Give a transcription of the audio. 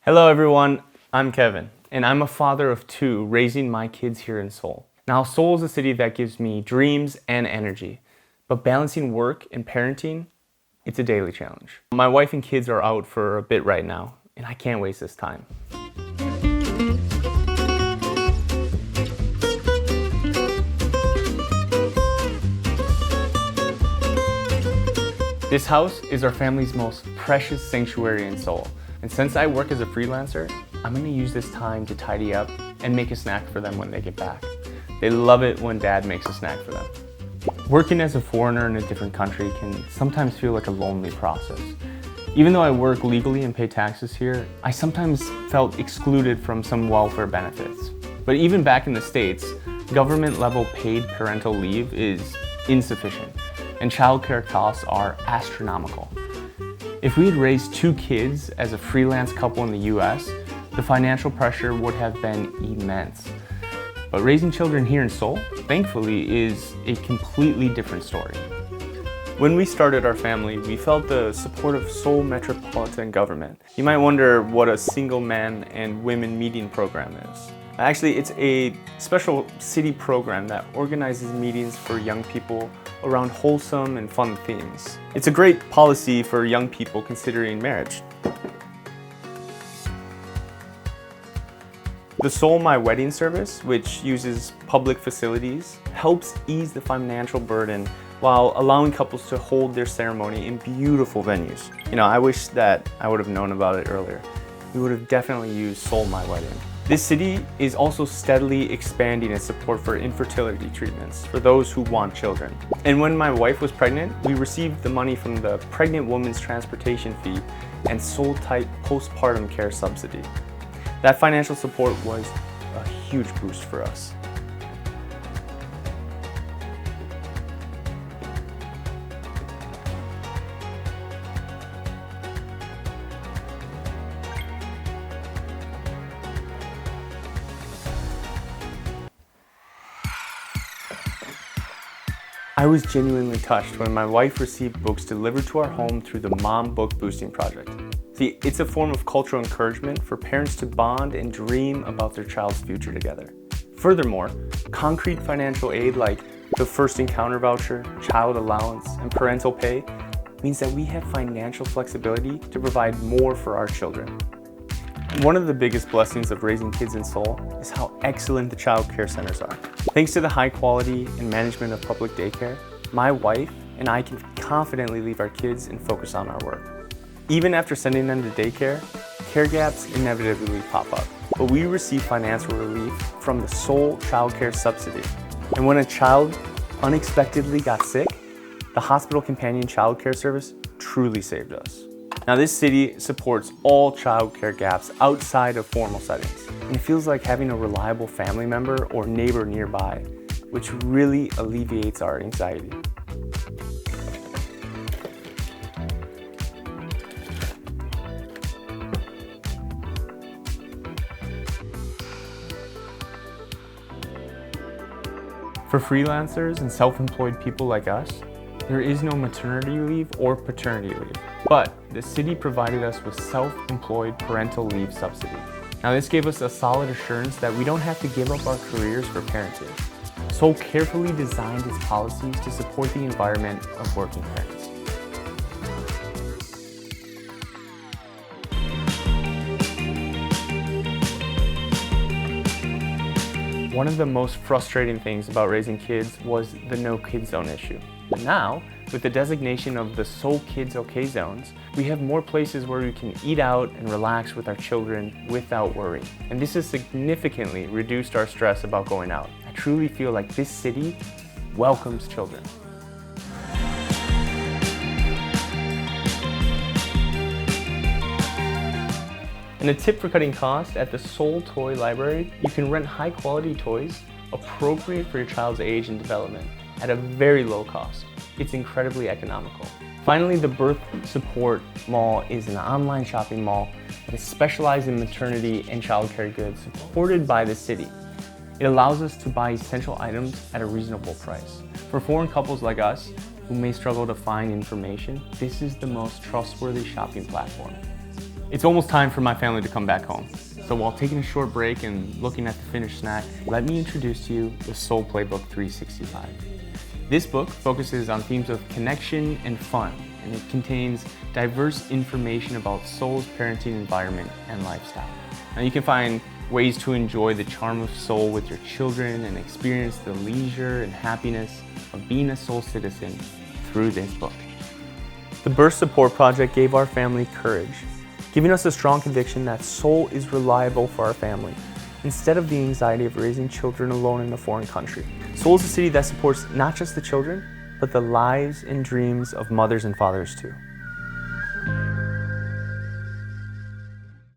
Hello everyone, I'm Kevin, and I'm a father of two raising my kids here in Seoul. Now, Seoul is a city that gives me dreams and energy, but balancing work and parenting, it's a daily challenge. My wife and kids are out for a bit right now, and I can't waste this time. This house is our family's most precious sanctuary in Seoul. And since I work as a freelancer, I'm going to use this time to tidy up and make a snack for them when they get back. They love it when Dad makes a snack for them. Working as a foreigner in a different country can sometimes feel like a lonely process. Even though I work legally and pay taxes here, I sometimes felt excluded from some welfare benefits. But even back in the States, government-level paid parental leave is insufficient, and childcare costs are astronomical. If we had raised two kids as a freelance couple in the US, the financial pressure would have been immense. But raising children here in Seoul, thankfully, is a completely different story. When we started our family, we felt the support of Seoul Metropolitan Government. You might wonder what a single man and women meeting program is. Actually, it's a special city program that organizes meetings for young people around wholesome and fun themes. It's a great policy for young people considering marriage. The Seoul My Wedding service, which uses public facilities, helps ease the financial burden while allowing couples to hold their ceremony in beautiful venues. I wish that I would have known about it earlier. We would have definitely used Seoul My Wedding. This city is also steadily expanding its support for infertility treatments for those who want children. And when my wife was pregnant, we received the money from the Pregnant Woman's Transportation Fee and Seoul-type postpartum care subsidy. That financial support was a huge boost for us. I was genuinely touched when my wife received books delivered to our home through the Mom Book Boosting Project. See, it's a form of cultural encouragement for parents to bond and dream about their child's future together. Furthermore, concrete financial aid like the First Encounter voucher, child allowance, and parental pay means that we have financial flexibility to provide more for our children. One of the biggest blessings of raising kids in Seoul is how excellent the child care centers are. Thanks to the high quality and management of public daycare, my wife and I can confidently leave our kids and focus on our work. Even after sending them to daycare, care gaps inevitably pop up, but we receive financial relief from the Seoul Child Care Subsidy. And when a child unexpectedly got sick, the Hospital Companion Child Care Service truly saved us. Now, this city supports all child care gaps outside of formal settings, and it feels like having a reliable family member or neighbor nearby, which really alleviates our anxiety. For freelancers and self-employed people like us, there is no maternity leave or paternity leave, but the city provided us with self-employed parental leave subsidy. Now, this gave us a solid assurance that we don't have to give up our careers for parenting. Seoul carefully designed its policies to support the environment of working parents. One of the most frustrating things about raising kids was the no kid zone issue. But now, with the designation of the Seoul Kids OK zones, we have more places where we can eat out and relax with our children without worry. And this has significantly reduced our stress about going out. I truly feel like this city welcomes children. And a tip for cutting costs, at the Seoul Toy Library, you can rent high-quality toys appropriate for your child's age and development at a very low cost. It's incredibly economical. Finally, the Birth Support Mall is an online shopping mall that is specialized in maternity and childcare goods supported by the city. It allows us to buy essential items at a reasonable price. For foreign couples like us, who may struggle to find information, this is the most trustworthy shopping platform. It's almost time for my family to come back home. So while taking a short break and looking at the finished snack, let me introduce to you the Soul Playbook 365. This book focuses on themes of connection and fun, and it contains diverse information about Soul's parenting environment and lifestyle. Now you can find ways to enjoy the charm of Soul with your children and experience the leisure and happiness of being a Soul citizen through this book. The Birth Support Project gave our family courage, giving us a strong conviction that Soul is reliable for our family, instead of the anxiety of raising children alone in a foreign country. Soul is a city that supports not just the children, but the lives and dreams of mothers and fathers too.